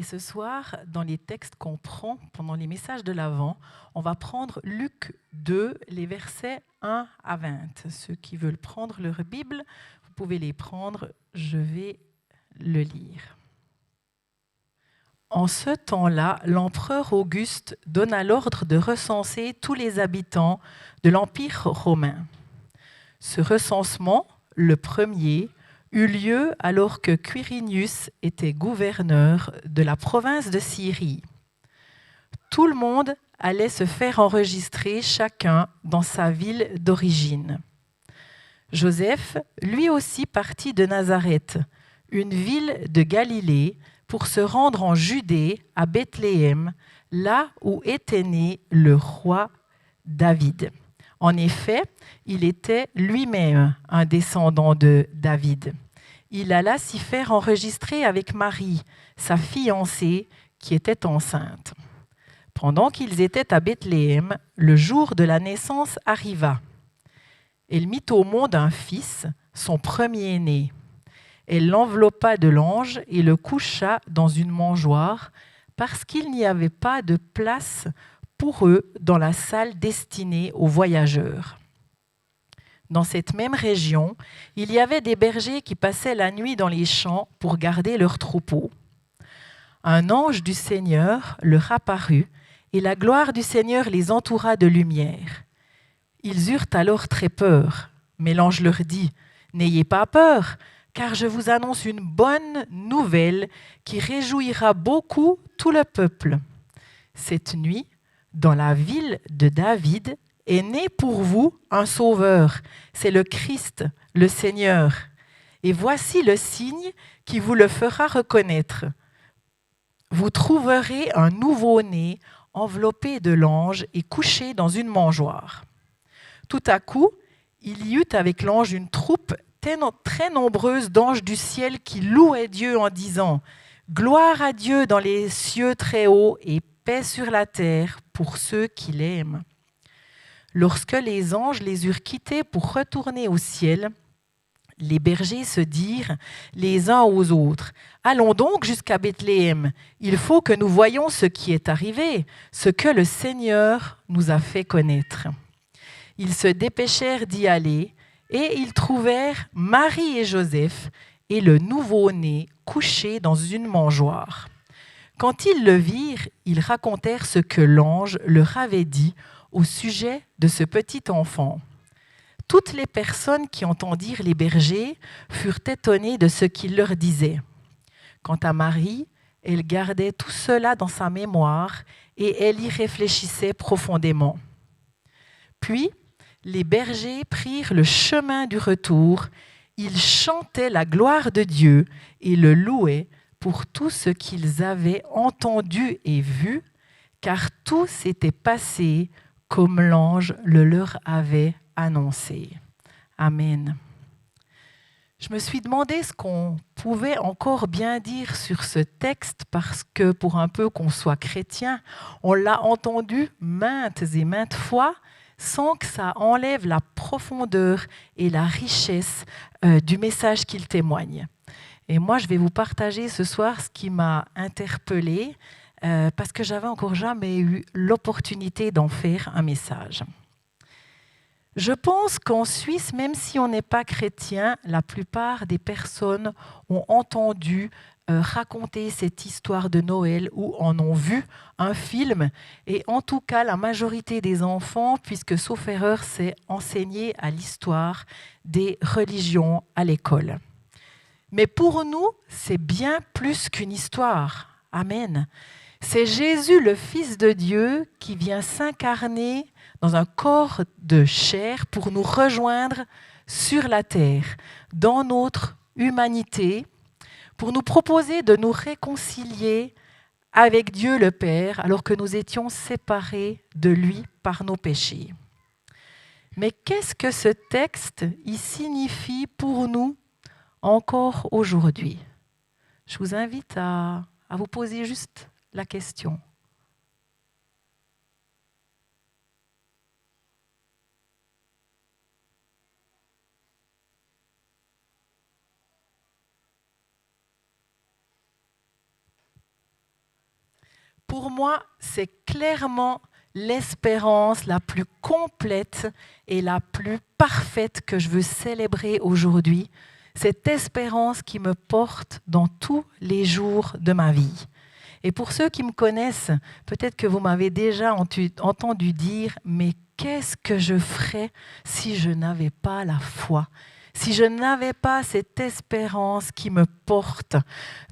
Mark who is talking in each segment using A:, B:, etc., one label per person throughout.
A: ce soir, dans les textes qu'on prend pendant les messages de l'Avent, on va prendre Luc 2, les versets 1 à 20. Ceux qui veulent prendre leur Bible, vous pouvez les prendre, je vais le lire. En ce temps-là, l'empereur Auguste donna l'ordre de recenser tous les habitants de l'Empire romain. Ce recensement, le premier, eut lieu alors que Quirinius était gouverneur de la province de Syrie. Tout le monde allait se faire enregistrer chacun dans sa ville d'origine. Joseph, lui aussi partit de Nazareth, une ville de Galilée, pour se rendre en Judée, à Bethléem, là où était né le roi David. En effet, il était lui-même un descendant de David. Il alla s'y faire enregistrer avec Marie, sa fiancée, qui était enceinte. Pendant qu'ils étaient à Bethléem, le jour de la naissance arriva. Elle mit au monde un fils, son premier-né. Elle l'enveloppa de lange et le coucha dans une mangeoire, parce qu'il n'y avait pas de place pour eux dans la salle destinée aux voyageurs. Dans cette même région, il y avait des bergers qui passaient la nuit dans les champs pour garder leurs troupeaux. Un ange du Seigneur leur apparut, et la gloire du Seigneur les entoura de lumière. Ils eurent alors très peur, mais l'ange leur dit : « N'ayez pas peur, car je vous annonce une bonne nouvelle qui réjouira beaucoup tout le peuple. Cette nuit, dans la ville de David, est né pour vous un sauveur, c'est le Christ, le Seigneur. Et voici le signe qui vous le fera reconnaître. Vous trouverez un nouveau-né enveloppé de lange et couché dans une mangeoire. » Tout à coup, il y eut avec l'ange une troupe très nombreuse d'anges du ciel qui louaient Dieu en disant : « Gloire à Dieu dans les cieux très hauts et paix sur la terre pour ceux qui l'aiment. » Lorsque les anges les eurent quittés pour retourner au ciel, les bergers se dirent les uns aux autres : « Allons donc jusqu'à Bethléem. Il faut que nous voyions ce qui est arrivé, ce que le Seigneur nous a fait connaître. » Ils se dépêchèrent d'y aller et ils trouvèrent Marie et Joseph et le nouveau-né couché dans une mangeoire. Quand ils le virent, ils racontèrent ce que l'ange leur avait dit au sujet de ce petit enfant. Toutes les personnes qui entendirent les bergers furent étonnées de ce qu'il leur disait. Quant à Marie, elle gardait tout cela dans sa mémoire et elle y réfléchissait profondément. Puis, les bergers prirent le chemin du retour. Ils chantaient la gloire de Dieu et le louaient pour tout ce qu'ils avaient entendu et vu, car tout s'était passé comme l'ange le leur avait annoncé. Amen. Je me suis demandé ce qu'on pouvait encore bien dire sur ce texte parce que pour un peu qu'on soit chrétien, on l'a entendu maintes et maintes fois sans que ça enlève la profondeur et la richesse du message qu'il témoigne. Et moi, je vais vous partager ce soir ce qui m'a interpellée parce que j'avais encore jamais eu l'opportunité d'en faire un message. Je pense qu'en Suisse, même si on n'est pas chrétien, la plupart des personnes ont entendu raconter cette histoire de Noël ou en ont vu un film. Et en tout cas, la majorité des enfants, puisque sauf erreur, c'est enseigné à l'histoire des religions à l'école. Mais pour nous, c'est bien plus qu'une histoire. Amen. C'est Jésus, le Fils de Dieu, qui vient s'incarner dans un corps de chair pour nous rejoindre sur la terre, dans notre humanité, pour nous proposer de nous réconcilier avec Dieu le Père, alors que nous étions séparés de lui par nos péchés. Mais qu'est-ce que ce texte y signifie pour nous encore aujourd'hui ? Je vous invite à vous poser juste la question. Pour moi, c'est clairement l'espérance la plus complète et la plus parfaite que je veux célébrer aujourd'hui. Cette espérance qui me porte dans tous les jours de ma vie. Et pour ceux qui me connaissent, peut-être que vous m'avez déjà entendu dire « Mais qu'est-ce que je ferais si je n'avais pas la foi ?» Si je n'avais pas cette espérance qui me porte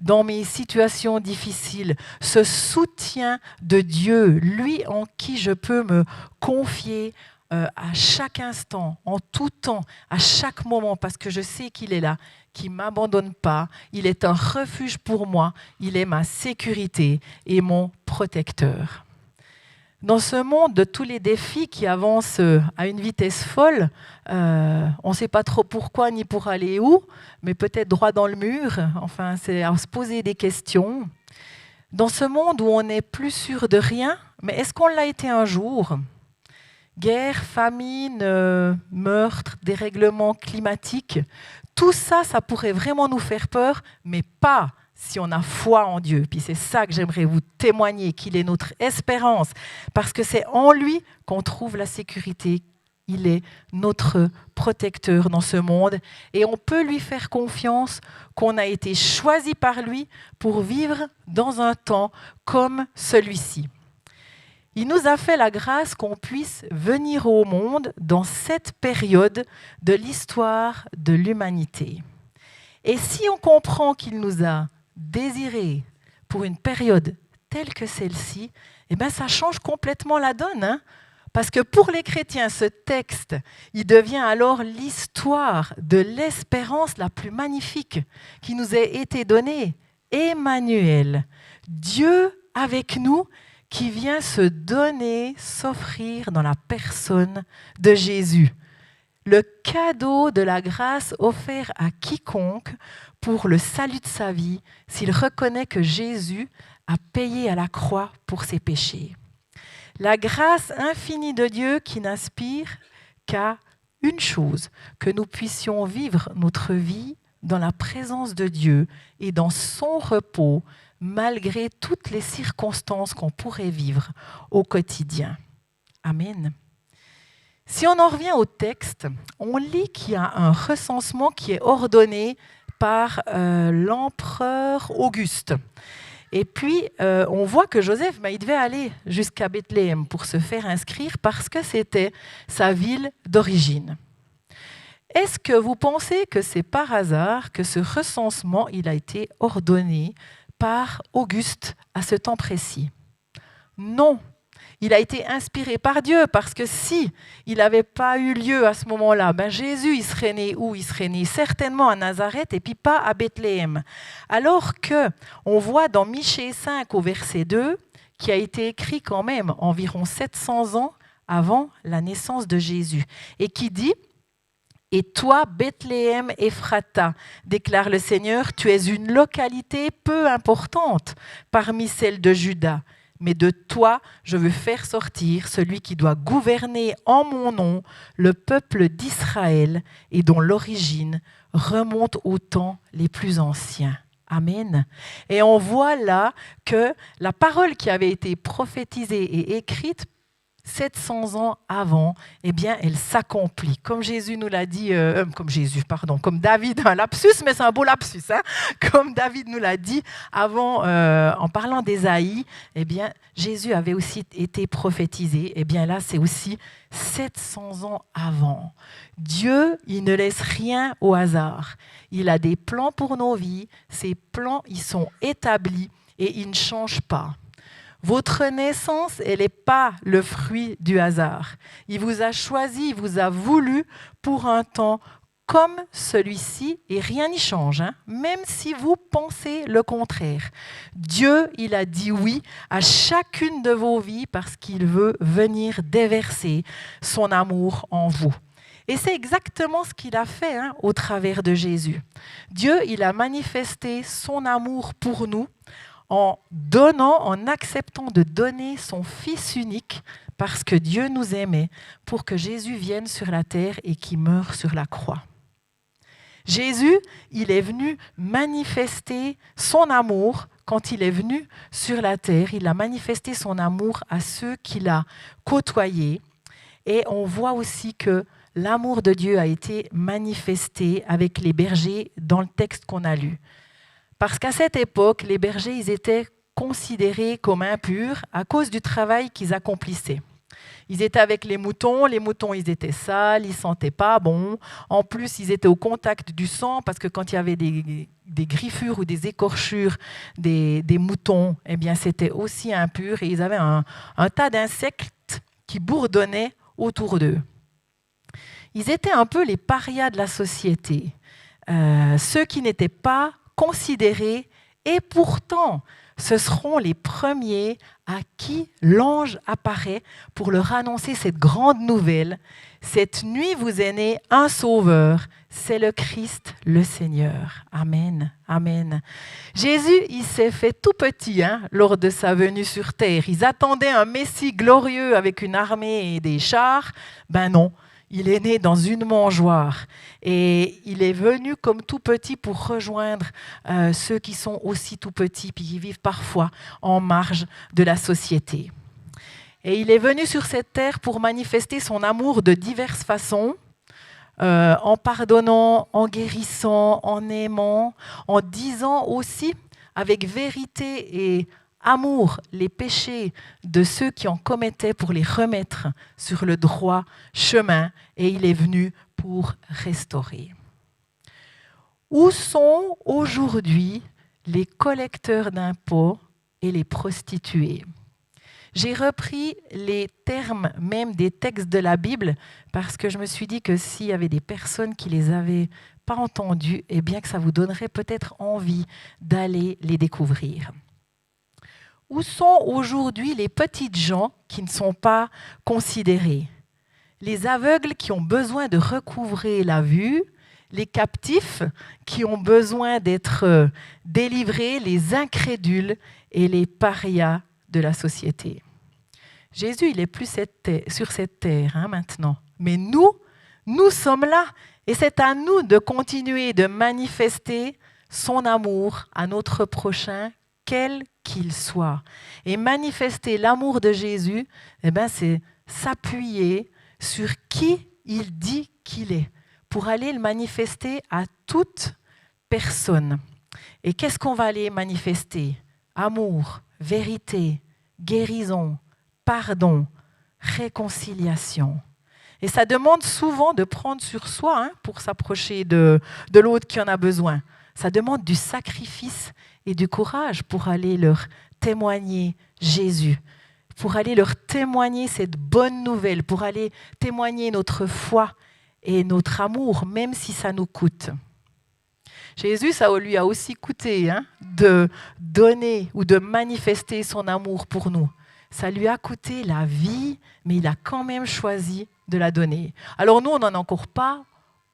A: dans mes situations difficiles, ce soutien de Dieu, lui en qui je peux me confier à chaque instant, en tout temps, à chaque moment, parce que je sais qu'il est là, qu'il ne m'abandonne pas, il est un refuge pour moi, il est ma sécurité et mon protecteur. Dans ce monde de tous les défis qui avancent à une vitesse folle, on ne sait pas trop pourquoi ni pour aller où, mais peut-être droit dans le mur. Enfin, c'est à se poser des questions. Dans ce monde où on n'est plus sûr de rien, mais est-ce qu'on l'a été un jour ? Guerre, famine, meurtre, dérèglement climatique, tout ça, ça pourrait vraiment nous faire peur, mais pas si on a foi en Dieu. Puis c'est ça que j'aimerais vous témoigner, qu'il est notre espérance, parce que c'est en lui qu'on trouve la sécurité. Il est notre protecteur dans ce monde et on peut lui faire confiance qu'on a été choisi par lui pour vivre dans un temps comme celui-ci. Il nous a fait la grâce qu'on puisse venir au monde dans cette période de l'histoire de l'humanité. Et si on comprend qu'il nous a désirés pour une période telle que celle-ci, eh bien ça change complètement la donne. Hein? Parce que pour les chrétiens, ce texte, il devient alors l'histoire de l'espérance la plus magnifique qui nous a été donnée. Emmanuel, Dieu avec nous, qui vient se donner, s'offrir dans la personne de Jésus. Le cadeau de la grâce offert à quiconque pour le salut de sa vie, s'il reconnaît que Jésus a payé à la croix pour ses péchés. La grâce infinie de Dieu qui n'aspire qu'à une chose, que nous puissions vivre notre vie dans la présence de Dieu et dans son repos, malgré toutes les circonstances qu'on pourrait vivre au quotidien. Amen. Si on en revient au texte, on lit qu'il y a un recensement qui est ordonné par l'empereur Auguste. Et puis, on voit que Joseph, il devait aller jusqu'à Bethléem pour se faire inscrire parce que c'était sa ville d'origine. Est-ce que vous pensez que c'est par hasard que ce recensement il a été ordonné par Auguste à ce temps précis? Non. Il a été inspiré par Dieu parce que si il n'avait pas eu lieu à ce moment-là, Jésus, il serait né où? Il serait né certainement à Nazareth et puis pas à Bethléem. Alors qu'on voit dans Michée 5 au verset 2, qui a été écrit quand même environ 700 ans avant la naissance de Jésus, et qui dit « Et toi, Bethléem Ephrata, déclare le Seigneur, tu es une localité peu importante parmi celles de Juda. Mais de toi, je veux faire sortir celui qui doit gouverner en mon nom le peuple d'Israël et dont l'origine remonte aux temps les plus anciens. » Amen. Et on voit là que la parole qui avait été prophétisée et écrite 700 ans avant, eh bien, elle s'accomplit. Comme Jésus nous l'a dit, comme David, un lapsus, mais c'est un beau lapsus, hein? Comme David nous l'a dit avant, en parlant d'Ésaïe, eh bien, Jésus avait aussi été prophétisé. Eh bien, là, c'est aussi 700 ans avant. Dieu, il ne laisse rien au hasard. Il a des plans pour nos vies. Ces plans, ils sont établis et ils ne changent pas. Votre naissance, elle n'est pas le fruit du hasard. Il vous a choisi, il vous a voulu pour un temps comme celui-ci et rien n'y change, hein, même si vous pensez le contraire. Dieu, il a dit oui à chacune de vos vies parce qu'il veut venir déverser son amour en vous. Et c'est exactement ce qu'il a fait au travers de Jésus. Dieu, il a manifesté son amour pour nous en donnant, en acceptant de donner son Fils unique parce que Dieu nous aimait pour que Jésus vienne sur la terre et qu'il meure sur la croix. Jésus, il est venu manifester son amour quand il est venu sur la terre, il a manifesté son amour à ceux qu'il a côtoyés. Et on voit aussi que l'amour de Dieu a été manifesté avec les bergers dans le texte qu'on a lu. Parce qu'à cette époque, les bergers, ils étaient considérés comme impurs à cause du travail qu'ils accomplissaient. Ils étaient avec les moutons, ils étaient sales, ils ne sentaient pas bon. En plus, ils étaient au contact du sang parce que quand il y avait des griffures ou des écorchures des moutons, eh bien, c'était aussi impur et ils avaient un tas d'insectes qui bourdonnaient autour d'eux. Ils étaient un peu les parias de la société, ceux qui n'étaient pas considérés et pourtant, ce seront les premiers à qui l'ange apparaît pour leur annoncer cette grande nouvelle. Cette nuit vous est né un sauveur, c'est le Christ, le Seigneur. Amen, amen. Jésus, il s'est fait tout petit lors de sa venue sur terre. Ils attendaient un Messie glorieux avec une armée et des chars. Ben non. Il est né dans une mangeoire et il est venu comme tout petit pour rejoindre ceux qui sont aussi tout petits puis qui vivent parfois en marge de la société. Et il est venu sur cette terre pour manifester son amour de diverses façons, en pardonnant, en guérissant, en aimant, en disant aussi avec vérité et amour les péchés de ceux qui en commettaient pour les remettre sur le droit chemin, et il est venu pour restaurer. Où sont aujourd'hui les collecteurs d'impôts et les prostituées ? J'ai repris les termes même des textes de la Bible parce que je me suis dit que s'il y avait des personnes qui les avaient pas entendus, eh bien que ça vous donnerait peut-être envie d'aller les découvrir. Où sont aujourd'hui les petites gens qui ne sont pas considérés ? Les aveugles qui ont besoin de recouvrer la vue, les captifs qui ont besoin d'être délivrés, les incrédules et les parias de la société. Jésus, il n'est plus sur cette terre maintenant, mais nous sommes là et c'est à nous de continuer de manifester son amour à notre prochain, quel qu'il soit. Et manifester l'amour de Jésus, c'est s'appuyer sur qui il dit qu'il est, pour aller le manifester à toute personne. Et qu'est-ce qu'on va aller manifester ? Amour, vérité, guérison, pardon, réconciliation. Et ça demande souvent de prendre sur soi pour s'approcher de l'autre qui en a besoin. Ça demande du sacrifice et du courage pour aller leur témoigner Jésus, pour aller leur témoigner cette bonne nouvelle, pour aller témoigner notre foi et notre amour, même si ça nous coûte. Jésus, ça lui a aussi coûté de donner ou de manifester son amour pour nous. Ça lui a coûté la vie, mais il a quand même choisi de la donner. Alors nous, on n'en est encore pas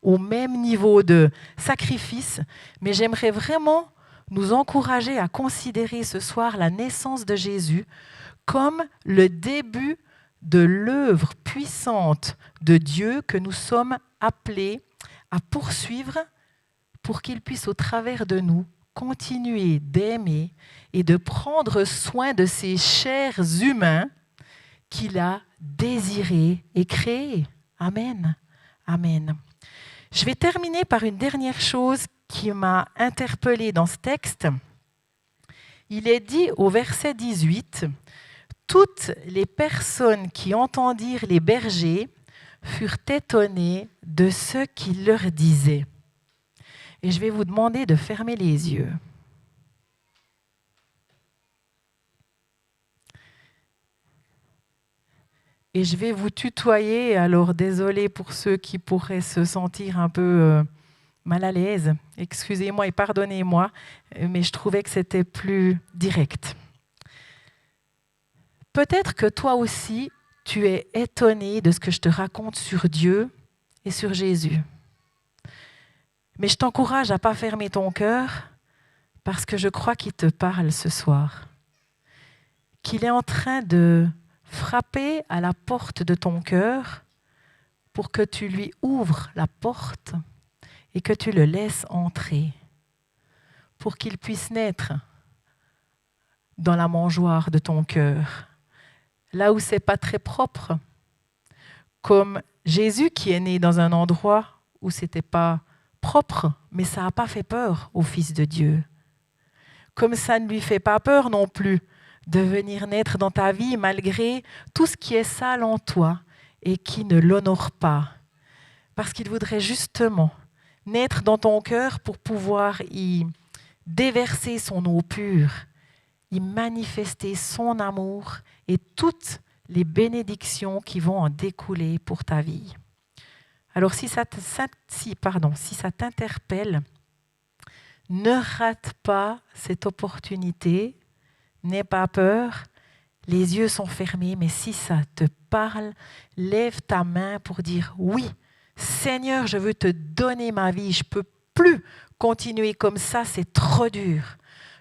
A: au même niveau de sacrifice, mais j'aimerais vraiment nous encourager à considérer ce soir la naissance de Jésus comme le début de l'œuvre puissante de Dieu que nous sommes appelés à poursuivre pour qu'il puisse au travers de nous continuer d'aimer et de prendre soin de ces chers humains qu'il a désirés et créés. Amen. Amen. Je vais terminer par une dernière chose qui m'a interpellée dans ce texte. Il est dit au verset 18, « Toutes les personnes qui entendirent les bergers furent étonnées de ce qu'il leur disait. » Et je vais vous demander de fermer les yeux. Et je vais vous tutoyer, alors désolé pour ceux qui pourraient se sentir un peu mal à l'aise. Excusez-moi et pardonnez-moi, mais je trouvais que c'était plus direct. Peut-être que toi aussi, tu es étonné de ce que je te raconte sur Dieu et sur Jésus. Mais je t'encourage à ne pas fermer ton cœur parce que je crois qu'il te parle ce soir. Qu'il est en train de frapper à la porte de ton cœur pour que tu lui ouvres la porte et que tu le laisses entrer. Pour qu'il puisse naître dans la mangeoire de ton cœur, là où c'est pas très propre, comme Jésus qui est né dans un endroit où c'était pas propre, mais ça n'a pas fait peur au Fils de Dieu. Comme ça ne lui fait pas peur non plus de venir naître dans ta vie malgré tout ce qui est sale en toi et qui ne l'honore pas. Parce qu'il voudrait justement naître dans ton cœur pour pouvoir y déverser son eau pure, y manifester son amour et toutes les bénédictions qui vont en découler pour ta vie. Alors si ça t'interpelle, ne rate pas cette opportunité, n'aie pas peur, les yeux sont fermés, mais si ça te parle, lève ta main pour dire oui, Seigneur, je veux te donner ma vie, je ne peux plus continuer comme ça, c'est trop dur.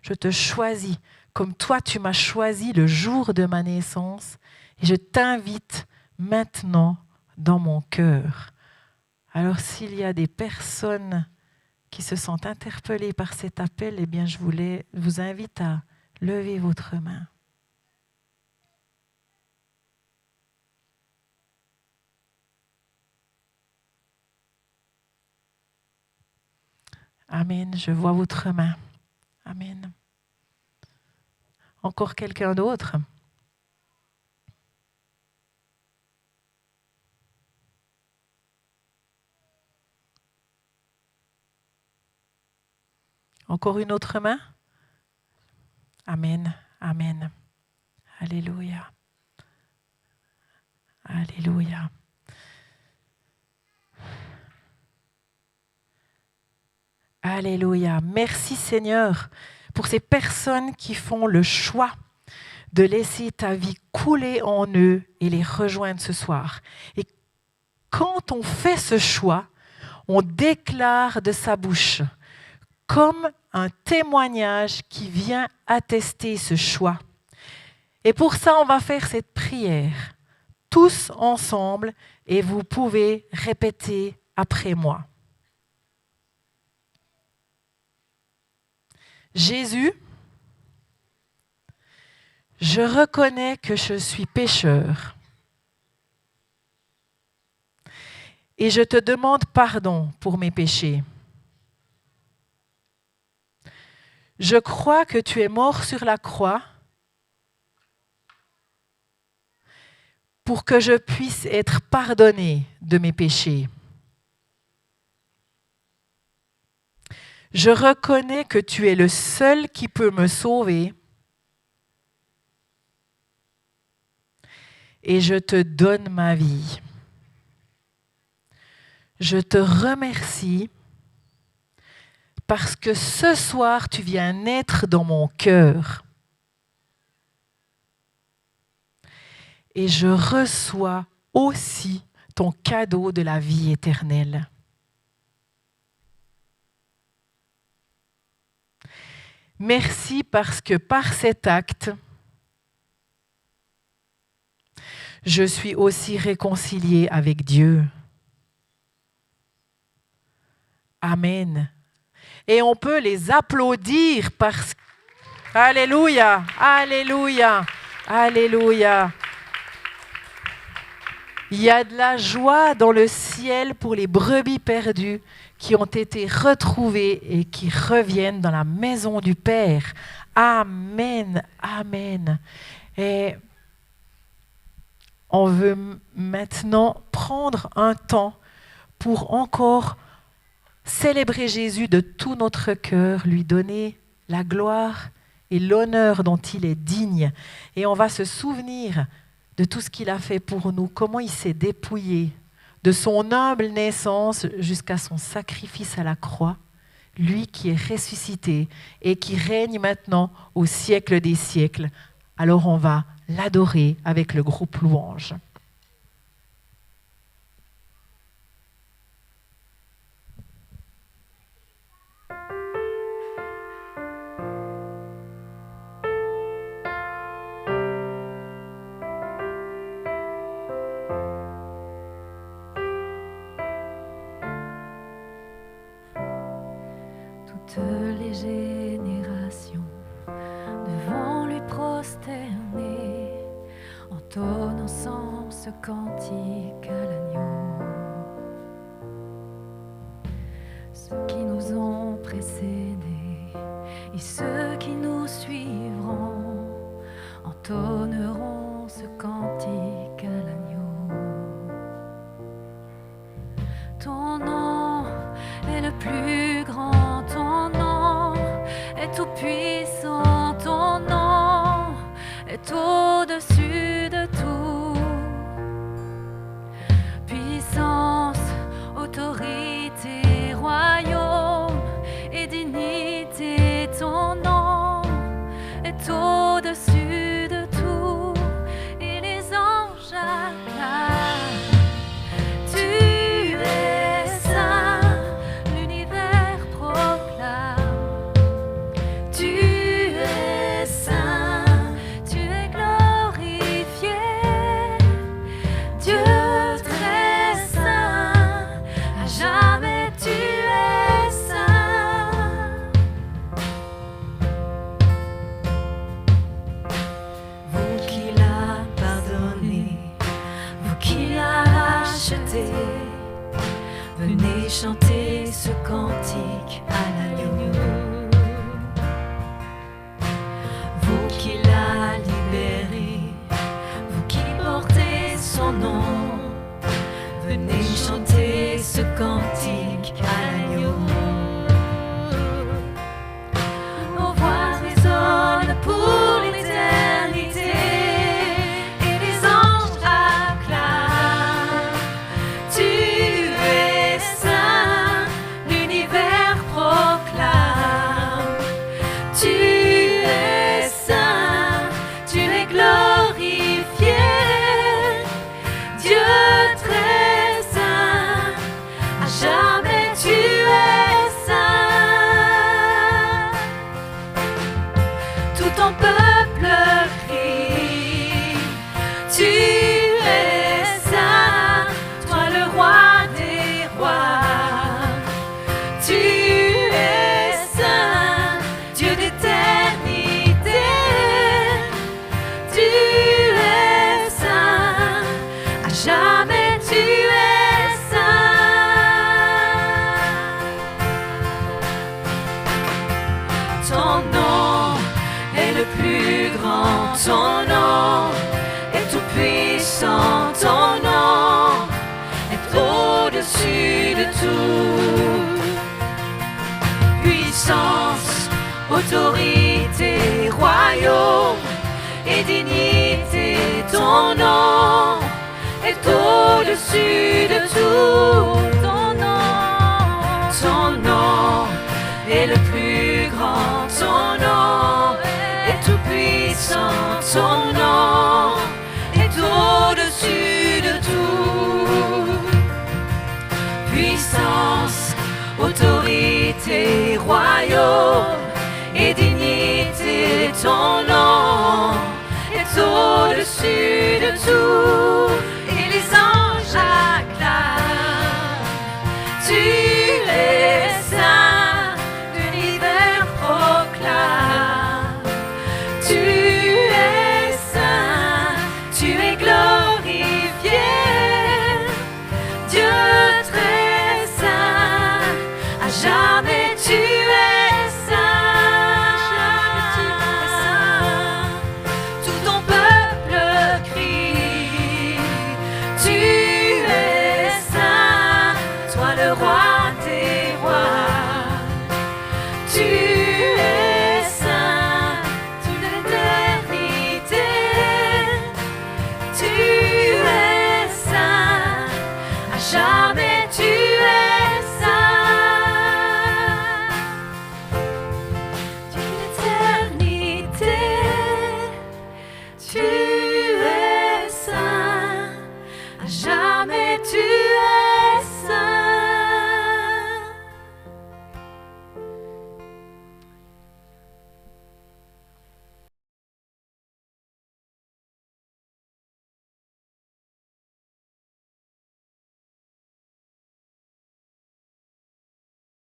A: Je te choisis comme toi tu m'as choisi le jour de ma naissance et je t'invite maintenant dans mon cœur. Alors s'il y a des personnes qui se sentent interpellées par cet appel, eh bien je vous invite à lever votre main. Amen, je vois votre main. Amen. Encore quelqu'un d'autre? Encore une autre main? Amen, amen. Alléluia. Alléluia. Alléluia. Merci Seigneur pour ces personnes qui font le choix de laisser ta vie couler en eux et les rejoindre ce soir. Et quand on fait ce choix, on déclare de sa bouche comme un témoignage qui vient attester ce choix. Et pour ça, on va faire cette prière, tous ensemble, et vous pouvez répéter après moi. Jésus, je reconnais que je suis pécheur et je te demande pardon pour mes péchés. Je crois que tu es mort sur la croix pour que je puisse être pardonné de mes péchés. Je reconnais que tu es le seul qui peut me sauver et je te donne ma vie. Je te remercie parce que ce soir, tu viens naître dans mon cœur. Et je reçois aussi ton cadeau de la vie éternelle. Merci parce que par cet acte, je suis aussi réconcilié avec Dieu. Amen. Et on peut les applaudir parce que... Alléluia, alléluia, alléluia. Il y a de la joie dans le ciel pour les brebis perdues qui ont été retrouvées et qui reviennent dans la maison du Père. Amen, amen. Et on veut maintenant prendre un temps pour encore célébrer Jésus de tout notre cœur, lui donner la gloire et l'honneur dont il est digne. Et on va se souvenir de tout ce qu'il a fait pour nous, comment il s'est dépouillé, de son humble naissance jusqu'à son sacrifice à la croix, lui qui est ressuscité et qui règne maintenant au siècle des siècles. Alors on va l'adorer avec le groupe Louange.
B: Toutes les générations devant lui ce cantique à l'agneau. Ceux qui nous ont précédés et ceux qui nous suivront entonneront ce cantique à l'agneau. Ton nom est le plus grand, ton nom est tout puissant, ton nom est au-dessus de tout. Puissance, autorité, royaume et dignité, ton nom est au-dessus de tout. Et les anges acclament. Tu es saint, l'univers proclame. Tu es saint, tu es glorifié. Dieu très saint, à jamais tu es saint. Vous qui l'a pardonné, vous qui l'a racheté, venez chanter ce cantique à l'agneau. Vous qui l'a libéré, vous qui portez son nom, venez chanter ce cantique à l'agneau. Nos voix résonnent pour l'éternité et les anges acclament. Tu es saint, l'univers proclame. Tu es saint, tu es glorifié. Dieu très saint, à jamais tu es saint. Tout ton peuple crie. Tu es saint, toi le roi des rois. Tu es saint, Dieu d'éternité. Tu es saint, à jamais tu es saint. Ton nom est le plus grand, ton nom est tout puissant, ton nom est au-dessus de tout. Puissance, autorité, royaume et dignité, ton nom est au-dessus de tout. Ton nom est le plus grand, ton nom est tout puissant, ton nom est au-dessus de tout. Puissance, autorité, royaume et dignité, ton nom est au-dessus de tout.